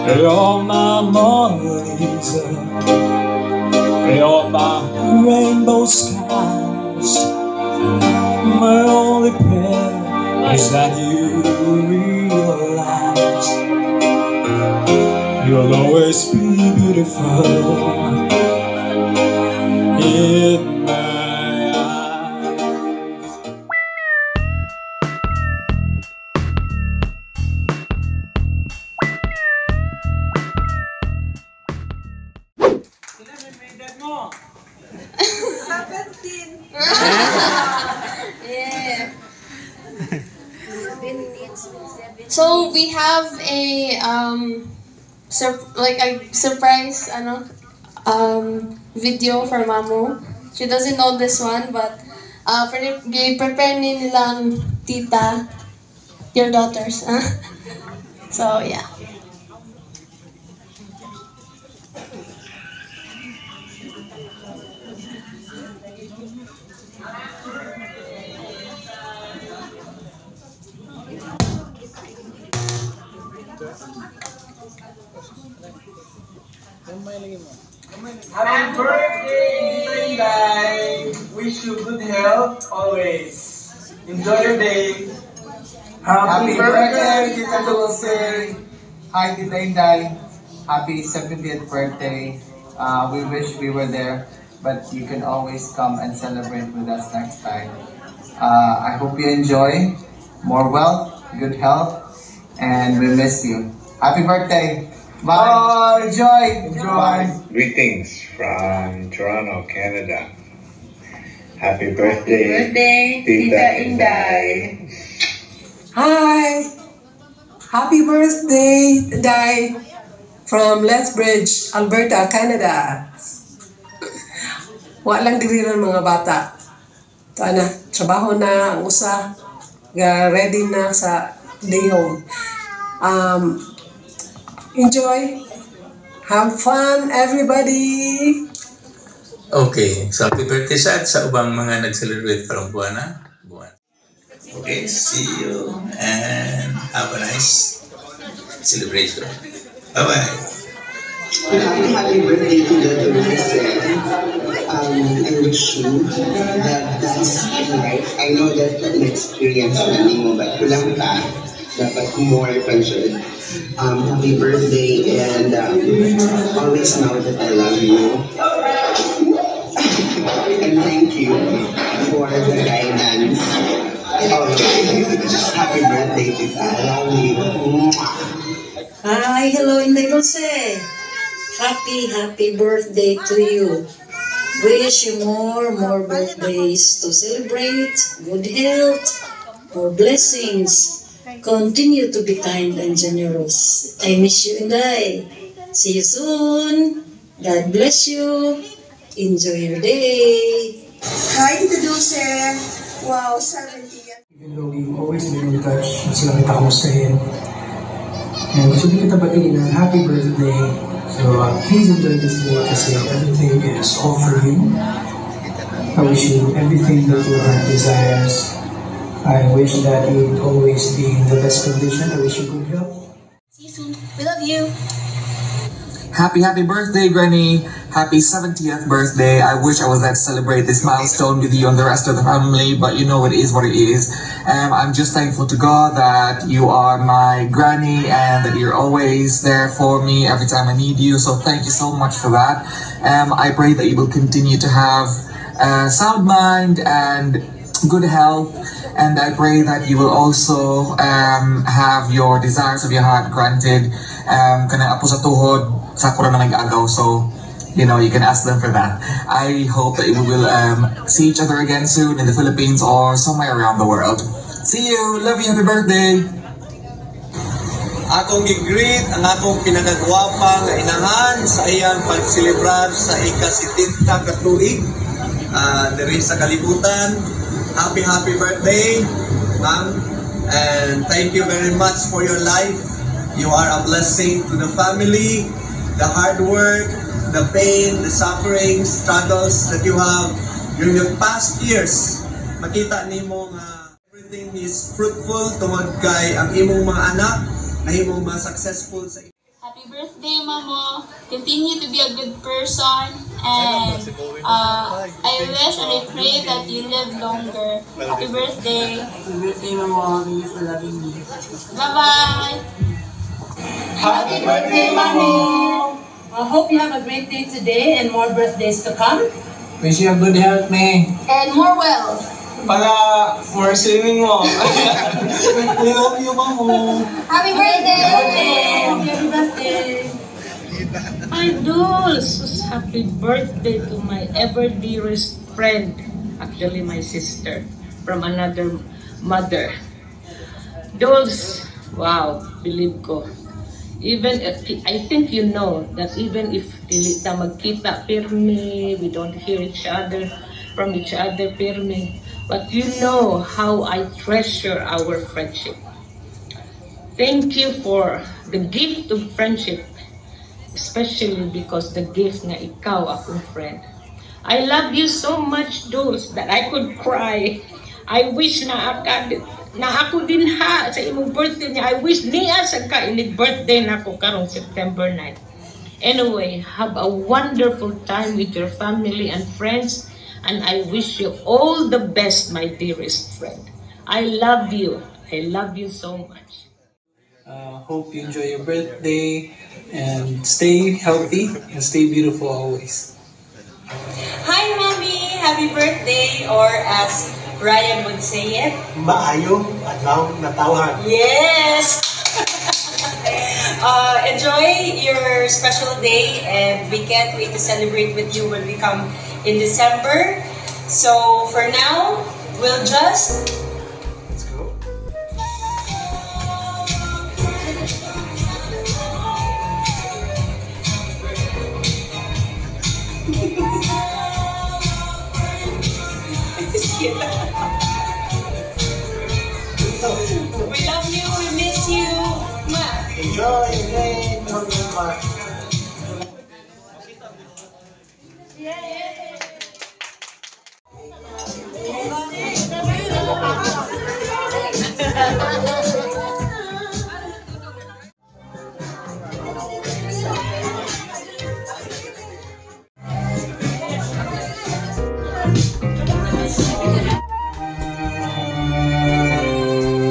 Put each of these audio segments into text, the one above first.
You're my Mona Lisa, you're my rainbow skies. My only prayer is that you realize you'll always be beautiful in my eyes. Ilan may edad mo? 17. Yeah. So we have a like a surprise video for Mamu. She doesn't know this one, but prepare nilang tita, your daughters. So yeah. Happy birthday, Inday! Wish you good health always. Enjoy your day. Happy birthday, Tita Dulce! Hi, Tita Inday. Happy 70th birthday. We wish we were there, but you can always come and celebrate with us next time. I hope you enjoy. More wealth, good health, and we miss you. Happy birthday! Bye! Enjoy! Enjoy! Greetings from Toronto, Canada. Happy birthday, Tita Inday. Hi! Happy birthday, Day, from Lethbridge, Alberta, Canada. Walang diriran mga bata. Ito na, trabaho na ang usa. Ready na sa day home. Enjoy. Have fun, everybody. Okay, so happy birthday sa ubang mga nag-celebrate from buwan. Okay, see you and have a nice celebration. Bye-bye. Happy birthday to the Dulce. I wish you the best in life. I know that an experience na mo, but kulang ka. Dapat more pa siya. Happy birthday, and always know that I love you. And thank you for the guidance. Just happy birthday, Tita. I love you. Hi, hello, Inday Dulce. Happy birthday to you. Wish you more birthdays to celebrate, good health, more blessings. Continue to be kind and generous. I miss you, Inday. See you soon. God bless you. Enjoy your day. Hi, Tita Dulce. Wow, 70. Even though we've always been in touch, gusto lang kita kamustahin. And gusto din kita batiin ng happy birthday. So please enjoy this day kasi everything is all for you. I wish you everything that your heart desires. I wish that you would always be in the best condition. I wish you good health. See you soon. We love you. Happy birthday, Granny. Happy 70th birthday. I wish I was there to celebrate this milestone with you and the rest of the family, but you know it is what it is. I'm just thankful to God that you are my granny and that you're always there for me every time I need you. So thank you so much for that. I pray that you will continue to have sound mind and good health. And I pray that you will also have your desires of your heart granted. Kanang apo sa tuhod, sakura na nag-agaw. So, you know, you can ask them for that. I hope that we will see each other again soon in the Philippines or somewhere around the world. See you! Love you! Happy birthday! Akong i-greet ang akong pinakagwapa nga inahan sa iyang pag-celebrar sa ika-70 katuig diri sa kalibutan. Happy birthday, ma'am, and thank you very much for your life. You are a blessing to the family, the hard work, the pain, the suffering, struggles that you have during the past years. Makita nimo nga everything is fruitful tungod kay ang imong mga anak na imong mga successful sa Happy Happy birthday, Mamo. Continue to be a good person. And I wish and I pray that you live longer. Happy birthday. Happy birthday, Mamo. Thank you for loving me. Bye-bye. Happy birthday, Mommy. I hope you have a great day today and more birthdays to come. Wish you a good health, May. And more wealth. Para more swimming mo. We love you, Mamo. Happy birthday! Happy birthday! Idols! Happy birthday to my ever dearest friend, actually my sister, from another mother. Dolls, wow, believe ko. Even I think you know that even if dili ta magkita pirmi, we don't hear each other from each other pirmi, but you know how I treasure our friendship. Thank you for the gift of friendship, especially because the gift na ikaw akong friend. I love you so much, Dolls, that I could cry. I wish na ako din ha sa imong birthday niya. I wish niya sa kainig birthday na ako karong September 9. Anyway, have a wonderful time with your family and friends, and I wish you all the best, my dearest friend. I love you. I love you so much. Hope you enjoy your birthday and stay healthy and stay beautiful always. Hi, Mommy! Happy birthday! Or as Ryan would say it, Maayo at lang natawan. yes! Enjoy your special day, and we can't wait to celebrate with you when we come in December. So for now, we'll just we love you, we miss you. Enjoy your day.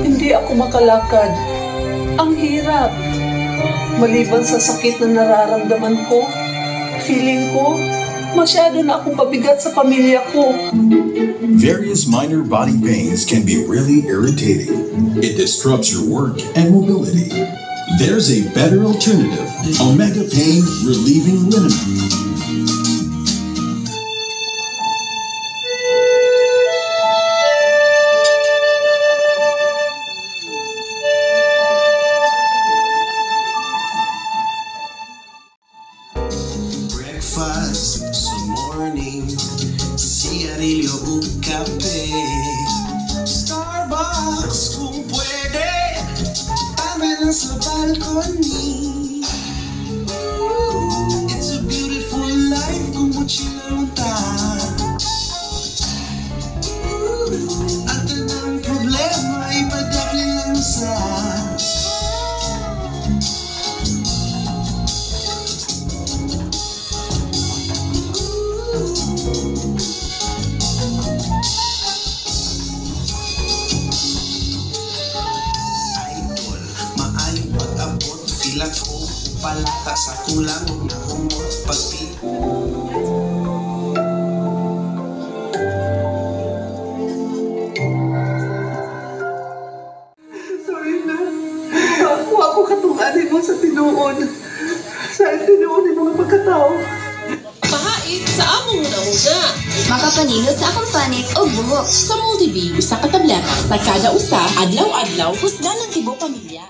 Hindi ako makalakad. Ang hirap. Maliban sa sakit na nararamdaman ko, feeling ko, masyado na akong pabigat sa pamilya ko. Various minor body pains can be really irritating. It disrupts your work and mobility. There's a better alternative, Omega Pain Relieving Liniment. Breakfast sa morning, sigarilyo o kape, Starbucks kung pwede, tama na sa balcony. It's a beautiful life kung mochila ta. At anong problema ipadali lang sa Silat ko palata sa kulang na humot pagti. Sorry na. Ako katukanin mo sa tinuod. Sa tinuod ng mga pagkatao. Pahait sa among una-una. Makapaningod sa akong panit o buhok. Sa Multibi, usa ka tableta sa kada usa, adlaw-adlaw, husga ng tibuok pamilya.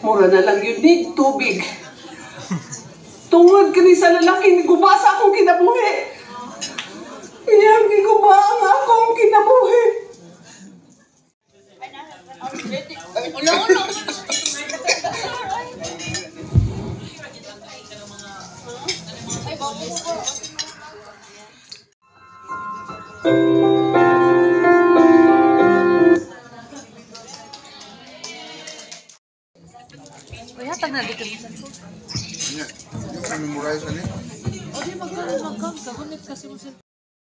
Mura na lang yun ni tubig. Tungod kani sa lalaki ni gubasa akong kinabuhi. Iyang giguba ang akong kinabuhi. hatag na dito sa cellphone. Memorize ka niya? O di magkam kagunit kasi mo cellphone.